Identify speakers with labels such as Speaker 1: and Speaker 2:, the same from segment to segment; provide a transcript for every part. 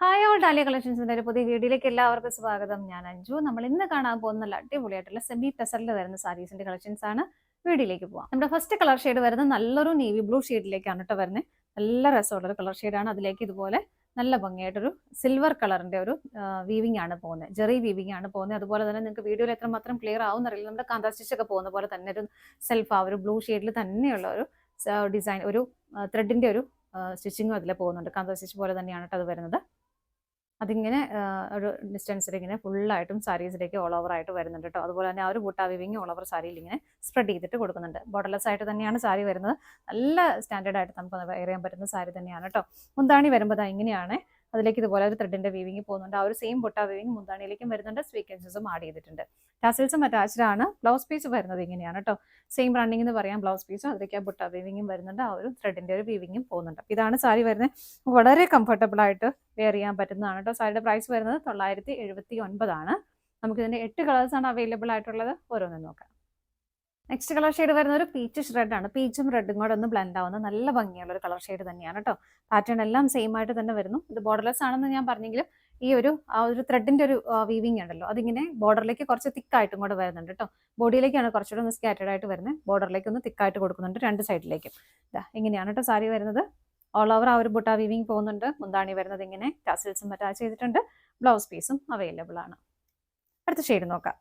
Speaker 1: Hi all dahlia കളക്ഷൻസിന്റെ ഒരു പുതിയ വീഡിയോയിലേക്ക് എല്ലാവർക്കും സ്വാഗതം. ഞാൻ അഞ്ജു. നമ്മൾ ഇന്ന് കാണാൻ പോകുന്ന നല്ല അടിപൊളിയായിട്ടുള്ള സെമി ടെസറിൽ വരുന്ന സാരീസിന്റെ കളക്ഷൻസ് ആണ്. വീഡിയോയിലേക്ക് പോവാം. നമ്മുടെ ഫസ്റ്റ് കളർ ഷെയ്ഡ് വരുന്നത് നല്ലൊരു നേവി ബ്ലൂ ഷെയ്ഡിലേക്കാണ് കേട്ടോ വരുന്നത്. നല്ല രസമുള്ള ഒരു കളർ ഷെയ്ഡാണ്. അതിലേക്ക് ഇതുപോലെ നല്ല ഭംഗിയായിട്ടൊരു സിൽവർ കളറിന്റെ ഒരു വീവിംഗ് ആണ് പോകുന്നത്. ജെറി വീവിംഗ് ആണ് പോകുന്നത്. അതുപോലെ തന്നെ നിങ്ങൾക്ക് വീഡിയോയിൽ എത്രമാത്രം ക്ലിയർ ആവുന്നറിയില്ല. നമ്മുടെ കാന്താ സ്റ്റിച്ച് ഒക്കെ പോകുന്ന പോലെ തന്നെ ഒരു സെൽഫ് ആ ഒരു ബ്ലൂ ഷെയ്ഡിൽ തന്നെയുള്ള ഒരു ഡിസൈൻ, ഒരു ത്രെഡിന്റെ ഒരു സ്റ്റിച്ചിങ്ങും അതിൽ പോകുന്നുണ്ട്. കാന്താ സ്റ്റിച്ച് പോലെ തന്നെയാണ് കേട്ടോ അത് വരുന്നത്. അതിങ്ങനെ ഒരു ഡിസ്റ്റൻസിൽ ഇങ്ങനെ ഫുള്ളായിട്ടും സാരീസിലേക്ക് ഓൾ ഓവർ ആയിട്ട് വരുന്നുണ്ട് കേട്ടോ. അതുപോലെ തന്നെ ആ ഒരു ബൂട്ടാ വിവിങ് ഓൾ ഓവർ സാരിയിൽ ഇങ്ങനെ സ്പ്രെഡ് ചെയ്തിട്ട് കൊടുക്കുന്നുണ്ട്. ബോർഡർലെസ് ആയിട്ട് തന്നെയാണ് സാരി വരുന്നത്. നല്ല സ്റ്റാൻഡേർഡ് ആയിട്ട് നമുക്ക് വെയർ ചെയ്യാൻ പറ്റുന്ന സാരി തന്നെയാണ് കേട്ടോ. മുന്താണി വരുമ്പോൾ ഇങ്ങനെയാണ്. അതിലേക്ക് ഇതുപോലെ ഒരു ത്രെഡിന്റെ വീവിങ് പോകുന്നുണ്ട്. ആ ഒരു സെയിം ബുട്ടാ വീവിങ് മുന്താണിയിലേക്കും വരുന്നുണ്ട്. സ്വീക്വൻസസും ആഡ് ചെയ്തിട്ടുണ്ട്. ടാസിൽസും അറ്റാച്ച്ഡ് ആണ്. ബ്ലൗസ് പീസ് വരുന്നത് ഇങ്ങനെയാണ് കേട്ടോ. സെയിം റണ്ണിംഗ് എന്ന് പറയാം ബ്ലൗസ് പീസും. അതിലേക്ക് ആ ബുട്ടാ വീവിങ്ങും വരുന്നുണ്ട്. ആ ഒരു ത്രെഡിന്റെ ഒരു വീവിങ്ങും പോകുന്നുണ്ട്. ഇതാണ് സാരി വരുന്നത്. വളരെ കംഫർട്ടബിൾ ആയിട്ട് വെയർ ചെയ്യാൻ പറ്റുന്നതാണ് കേട്ടോ. സാരിയുടെ പ്രൈസ് വരുന്നത് 979 ആണ്. നമുക്ക് ഇതിന്റെ 8 കളേഴ്സാണ് അവൈലബിൾ ആയിട്ടുള്ളത്. ഓരോന്നും നോക്കാം. നെക്സ്റ്റ് കളർ ഷെയ്ഡ് വരുന്ന ഒരു പീച്ചിഷ് റെഡ് ആണ്. പീച്ചും റെഡും കൂടെ ഒന്ന് ബ്ലെൻഡ് ആവുന്ന നല്ല ഭംഗിയുള്ള ഒരു കളർ ഷെയ്ഡ് തന്നെയാണ് കേട്ടോ. പാറ്റേൺ എല്ലാം സെയിം ആയിട്ട് തന്നെ വരുന്നു. ഇത് ബോർഡർലെസ് ആണെന്ന് ഞാൻ പറഞ്ഞെങ്കിലും ഈ ഒരു ആ ഒരു ത്രെഡിന്റെ ഒരു വീവിംഗ് ഉണ്ടല്ലോ, അതിങ്ങനെ ബോർഡറിലേക്ക് കുറച്ച് തിക്കായിട്ടും കൂടെ വരുന്നുണ്ട് കേട്ടോ. ബോഡിയിലേക്കാണ് കുറച്ചുകൂടെ ഒന്ന് സ്കാറ്റേഡ് ആയിട്ട് വരുന്നത്. ബോർഡറിലേക്ക് ഒന്ന് തിക്കായിട്ട് കൊടുക്കുന്നുണ്ട് രണ്ട് സൈഡിലേക്കും. ഇങ്ങനെയാണ് കേട്ടോ സാരി വരുന്നത്. ഓൾ ഓവർ ആ ഒരു ബുട്ടാ വീവിംഗ് പോകുന്നുണ്ട്. മുന്താണി വരുന്നത് ഇങ്ങനെ ടാസിൽസും അറ്റാച്ച് ചെയ്തിട്ടുണ്ട്. ബ്ലൗസ് പീസും അവൈലബിൾ ആണ്. അടുത്ത ഷെയ്ഡ് നോക്കാം.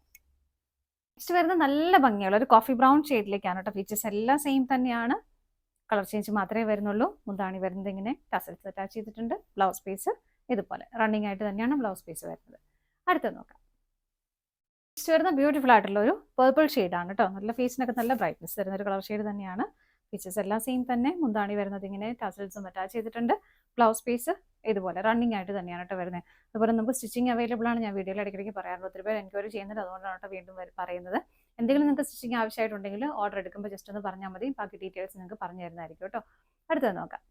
Speaker 1: നെക്സ്റ്റ് വരുന്നത് നല്ല ഭംഗിയുള്ള ഒരു കോഫി ബ്രൗൺ ഷെയ്ഡിലേക്കാണ് കേട്ടോ. ഫീച്ചേഴ്സ് എല്ലാം സെയിം തന്നെയാണ്. കളർ ചേഞ്ച് മാത്രമേ വരുന്നുള്ളൂ. മുന്താണി വരുന്നത് ഇങ്ങനെ ടസൽസ് അറ്റാച്ച് ചെയ്തിട്ടുണ്ട്. ബ്ലൗസ് പീസ് ഇതുപോലെ റണ്ണിങ് ആയിട്ട് തന്നെയാണ് ബ്ലൗസ് പീസ് വരുന്നത്. അടുത്തത് നോക്കാം. നെക്സ്റ്റ് വരുന്ന ബ്യൂട്ടിഫുൾ ആയിട്ടുള്ള ഒരു പേർപ്പിൾ ഷെയ്ഡാണ് കേട്ടോ. നല്ല ഫേസിനൊക്കെ നല്ല ബ്രൈറ്റ്നസ് തരുന്ന ഒരു കളർ ഷെയ്ഡ് തന്നെയാണ്. ഫീച്ചേഴ്സ് എല്ലാം സെയിം തന്നെ. മുന്താണി വരുന്നത് ഇങ്ങനെ ടസൽസും അറ്റാച്ച് ചെയ്തിട്ടുണ്ട്. ബ്ലൗസ് പീസ് ഇതുപോലെ റണ്ണിങ് ആയിട്ട് തന്നെയാണ് കേട്ടോ വരുന്നത്. അതുപോലെ നമുക്ക് സ്റ്റിച്ചിങ് അവൈലബിൾ ആണ്. ഞാൻ വീഡിയോയിൽ ഇടയ്ക്കിടയ്ക്ക് പറയാറുണ്ട്. ഒത്തിരി പേര് എൻക്വയറി ചെയ്യുന്നത്, അതുകൊണ്ടാണ് കേട്ടോ വീണ്ടും പറയുന്നത്. എന്തെങ്കിലും നിങ്ങൾക്ക് സ്റ്റിച്ചിങ് ആവശ്യമായിട്ടുണ്ടെങ്കിൽ ഓർഡർ എടുക്കുമ്പോൾ ജസ്റ്റ് ഒന്ന് പറഞ്ഞാൽ മതി. ബാക്കി ഡീറ്റെയിൽസ് നിങ്ങൾക്ക് പറഞ്ഞു തരുന്നതായിരിക്കും കേട്ടോ. അടുത്തത് നോക്കാം.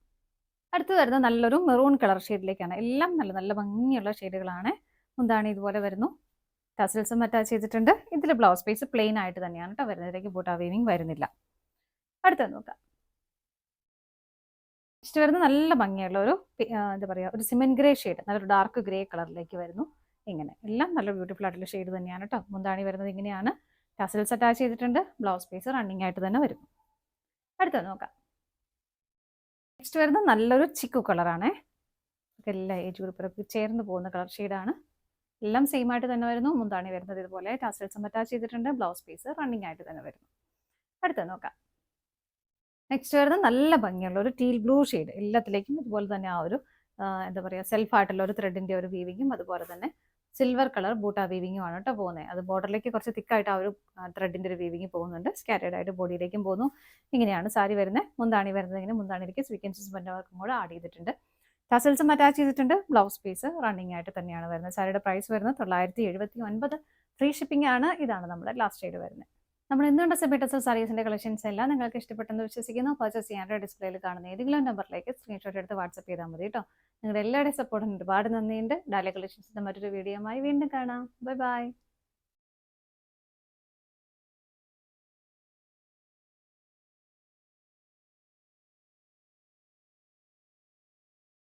Speaker 1: അടുത്ത് വരുന്നത് നല്ലൊരു മെറൂൺ കളർ ഷെയ്ഡിലേക്കാണ്. എല്ലാം നല്ല നല്ല ഭംഗിയുള്ള ഷെയ്ഡുകളാണ്. മുന്താണി ഇതുപോലെ വരുന്നു. ടസൽസും അറ്റാച്ച് ചെയ്തിട്ടുണ്ട്. ഇതിൽ ബ്ലൗസ് പീസ് പ്ലെയിൻ ആയിട്ട് തന്നെയാണ് കേട്ടോ വരുന്നത്. ഇതിലേക്ക് ബൂട്ടാ വീവിംഗ് വരുന്നില്ല. അടുത്തത് നോക്കാം. നെക്സ്റ്റ് വരുന്നത് നല്ല ഭംഗിയുള്ള ഒരു എന്താ പറയുക, ഒരു സിമെന്റ് ഗ്രേ ഷെയ്ഡ്, നല്ലൊരു ഡാർക്ക് ഗ്രേ കളറിലേക്ക് വരുന്നു. ഇങ്ങനെ എല്ലാം നല്ല ബ്യൂട്ടിഫുൾ ആയിട്ടുള്ള ഷെയ്ഡ് തന്നെയാണ് കേട്ടോ. മുന്താണി വരുന്നത് ഇങ്ങനെയാണ്. ടസൽസ് അറ്റാച്ച് ചെയ്തിട്ടുണ്ട്. ബ്ലൗസ് പീസ് റണ്ണിങ് ആയിട്ട് തന്നെ വരുന്നു. അടുത്തത് നോക്കാം. നെക്സ്റ്റ് വരുന്നത് നല്ലൊരു ചിക്കു കളറാണ്. എല്ലാ ഏജ് ഗ്രൂപ്പിലൊക്കെ ചേർന്ന് പോകുന്ന കളർ ഷെയ്ഡാണ്. എല്ലാം സെയിം ആയിട്ട് തന്നെ വരുന്നു. മുന്താണി വരുന്നത് ഇതുപോലെ ടസൽസും അറ്റാച്ച് ചെയ്തിട്ടുണ്ട്. ബ്ലൗസ് പീസ് റണ്ണിങ് ആയിട്ട് തന്നെ വരുന്നു. അടുത്തത് നോക്കാം. നെക്സ്റ്റ് വരുന്നത് നല്ല ഭംഗിയുള്ള ഒരു ടീൽ ബ്ലൂ ഷെയ്ഡ്. എല്ലാത്തിലേക്കും ഇതുപോലെ തന്നെ ആ ഒരു എന്താ പറയുക, സെൽഫായിട്ടുള്ള ഒരു ത്രെഡിന്റെ ഒരു വീവിങ്ങും അതുപോലെ തന്നെ സിൽവർ കളർ ബൂട്ടാ വീവിങ്ങും ആണ് കേട്ടോ പോകുന്നത്. അത് ബോർഡറിലേക്ക് കുറച്ച് തിക്കായിട്ട് ആ ഒരു ത്രെഡിന്റെ ഒരു വീവിങ് പോകുന്നുണ്ട്. സ്കാറ്റേഡ് ആയിട്ട് ബോഡിയിലേക്കും പോകുന്നു. ഇങ്ങനെയാണ് സാരി വരുന്നത്. മുന്താണി വരുന്നത് ഇങ്ങനെ മുന്താണിയിലേക്ക് സ്വീക്വൻസസ് വർക്കും കൂടെ ആഡ് ചെയ്തിട്ടുണ്ട്. ടസൽസും അറ്റാച്ച് ചെയ്തിട്ടുണ്ട്. ബ്ലൗസ് പീസ് റണ്ണിങ് ആയിട്ട് തന്നെയാണ് വരുന്നത്. സാരിയുടെ പ്രൈസ് വരുന്നത് 979. ഫ്രീ ഷിപ്പിംഗ് ആണ്. ഇതാണ് നമ്മുടെ ലാസ്റ്റ് ഷെയ്ഡ് വരുന്നത്. നമ്മൾ എന്തുകൊണ്ട് സെമി ടെസർ സാരീസിന്റെ കളക്ഷൻസ് എല്ലാം നിങ്ങൾക്ക് ഇഷ്ടപ്പെട്ടെന്ന് വിശ്വസിക്കുന്നു. പർച്ചേസ് ചെയ്യാനായിട്ട് ഡിസ്പ്ലേയിൽ കാണുന്ന ഏതെങ്കിലും നമ്പറിലേക്ക് സ്ക്രീൻഷോട്ട് എടുത്ത് വാട്സ്ആപ്പ് ചെയ്താൽ മതി കേട്ടോ. നിങ്ങളുടെ എല്ലാവരുടെയും സപ്പോർട്ടിന് ഒരുപാട് നന്ദിയുണ്ട്. ഡാലിയ കളക്ഷൻസിന്റെ മറ്റൊരു വീഡിയോയുമായി വീണ്ടും കാണാം. Bye bye.